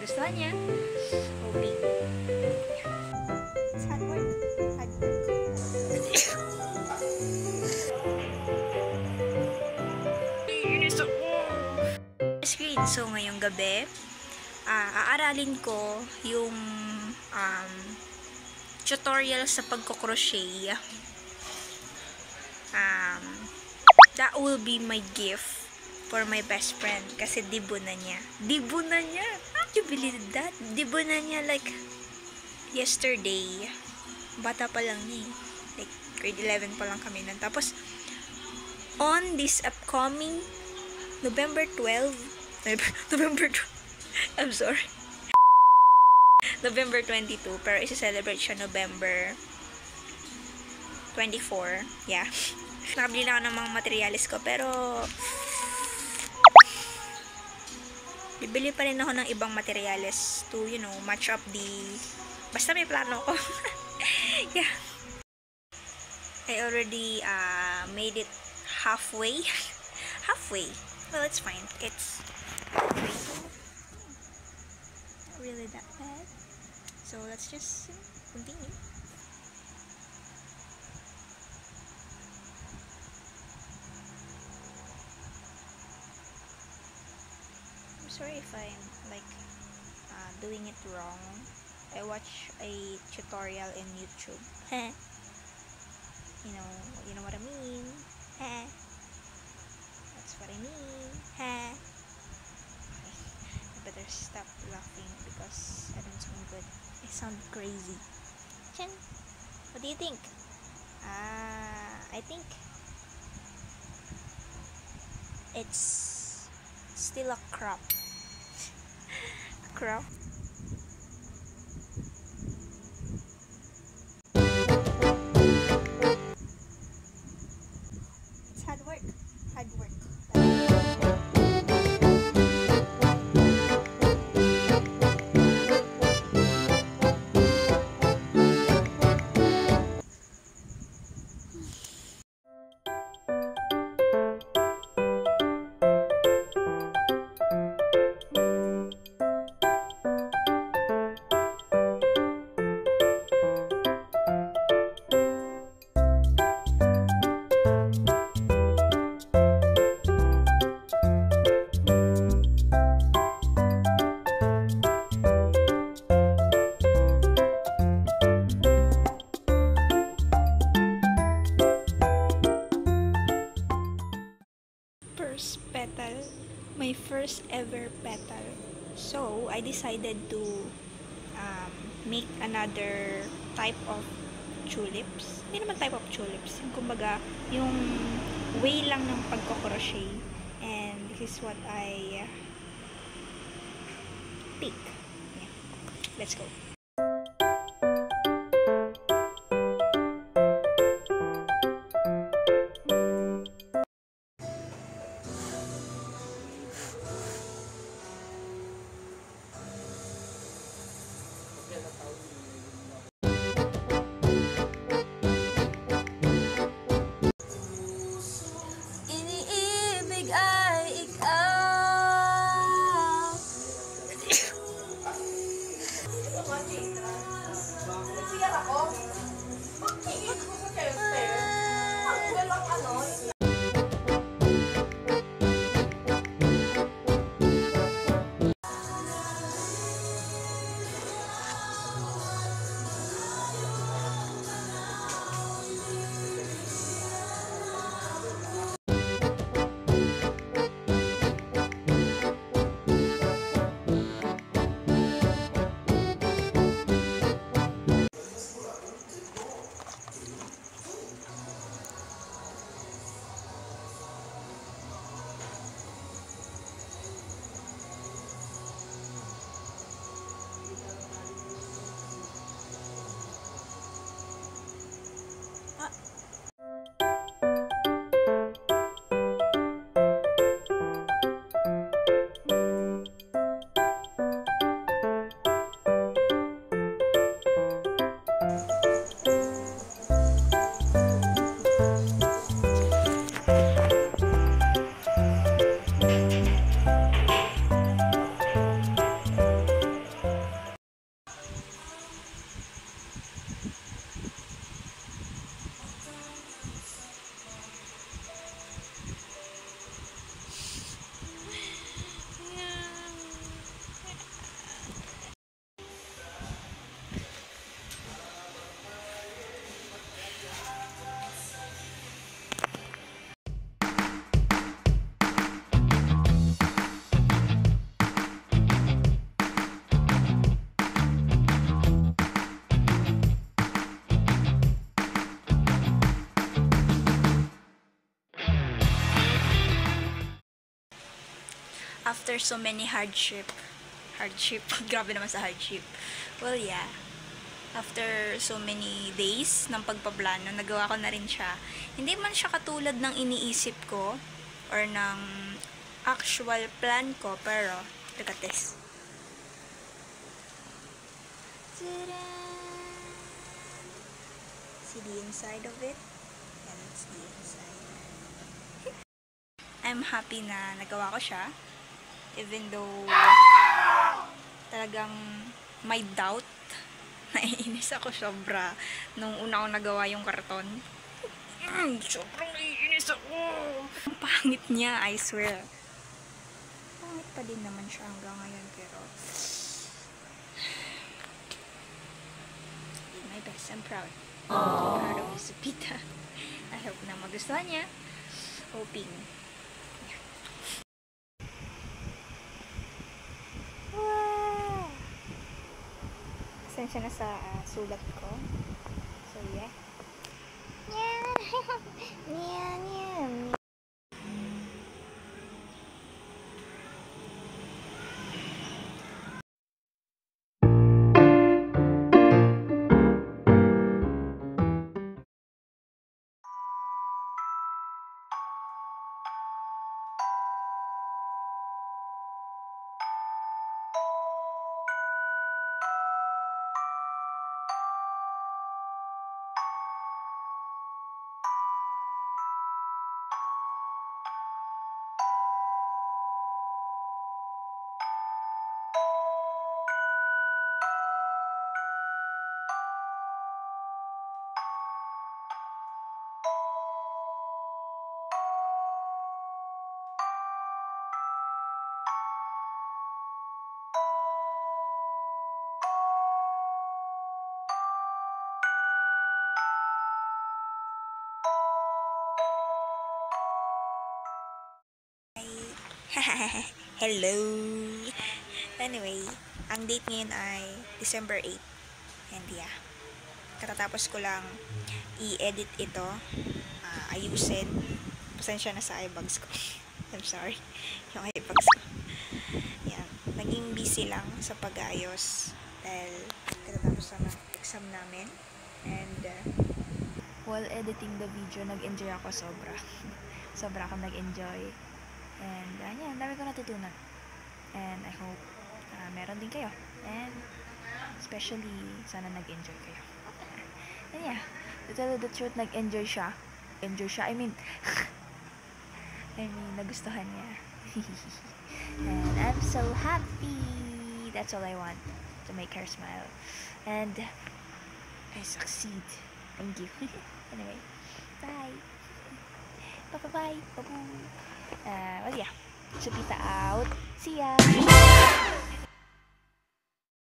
nagustuhan niya. Hoping. It's hard work. Hard work. Screen. So, ngayong gabi, aaralin ko yung tutorial sa pagko-crochet. That will be my gift for my best friend kasi dibo na niya. Dibo na niya. Can't you believe that? Dibo na niya like yesterday. Bata pa lang niya. Like grade 11 pa lang kami nun. Tapos on this upcoming November 12, I'm sorry. November 22, pero isa-celebrate siya November 24. Yeah. Nakabili na ako ng mga materialis ko, pero bibili pa rin ako ng ibang materialis to, you know, match up the... Basta may plano ko. Yeah. I already made it halfway. Halfway. Well, it's fine. It's not really that bad. So, let's just continue. I'm sorry if I'm like doing it wrong. I watch a tutorial in YouTube. you know what I mean. That's what I mean. Okay. I better stop laughing because I don't sound good. I sound crazy. Chen, what do you think? I think it's still a crop. A crop. It's hard work. Hard work. First petal, my first ever petal. So I decided to make another type of tulips. Hindi naman type of tulips, yung kumbaga yung way lang ng pagko-crochet, and this is what I pick. Yeah. Let's go. Iniibig ay ikaw. after so many hardship, grabe naman sa hardship. Well, yeah. After so many days ng pagpaplano, nagawa ko na rin siya. Hindi man siya katulad ng iniisip ko or ng actual plan ko, pero look at this. See the inside of it? And it's the inside. I'm happy na nagawa ko siya. Even though talagang may doubt. Naiinis ako sobra nung una ko nagawa yung karton. Sobrang naiinis ako. Ang pangit niya, I swear. Pangit pa din naman siya hanggang ngayon, pero I did my best. I'm proud. I'm proud of Isupita. I hope na magustuhan niya. Hoping. Wow! Pasensya na sa sulat ko. So, yeah. Yeah. Hello! Anyway, ang date ngayon ay December 8. And yeah, katatapos ko lang i-edit ito, ayusin. Pasensya na sa eyebags ko. I'm sorry. Yung eyebags ko. Yan. Naging busy lang sa pag-ayos dahil katatapos na ng exam namin. And while editing the video, nag-enjoy ako sobra. Sobra akong nag-enjoy. And yan, dami ko natutunan. And I hope meron din kayo. And especially, sana nag-enjoy kayo. And yeah, to tell you the truth, nag-enjoy siya. I mean, nagustuhan niya. And I'm so happy. That's all I want, to make her smile. And I succeed. Thank you. Anyway, bye. Bye-bye. Bye-bye. Well, yeah. Supita out. See ya!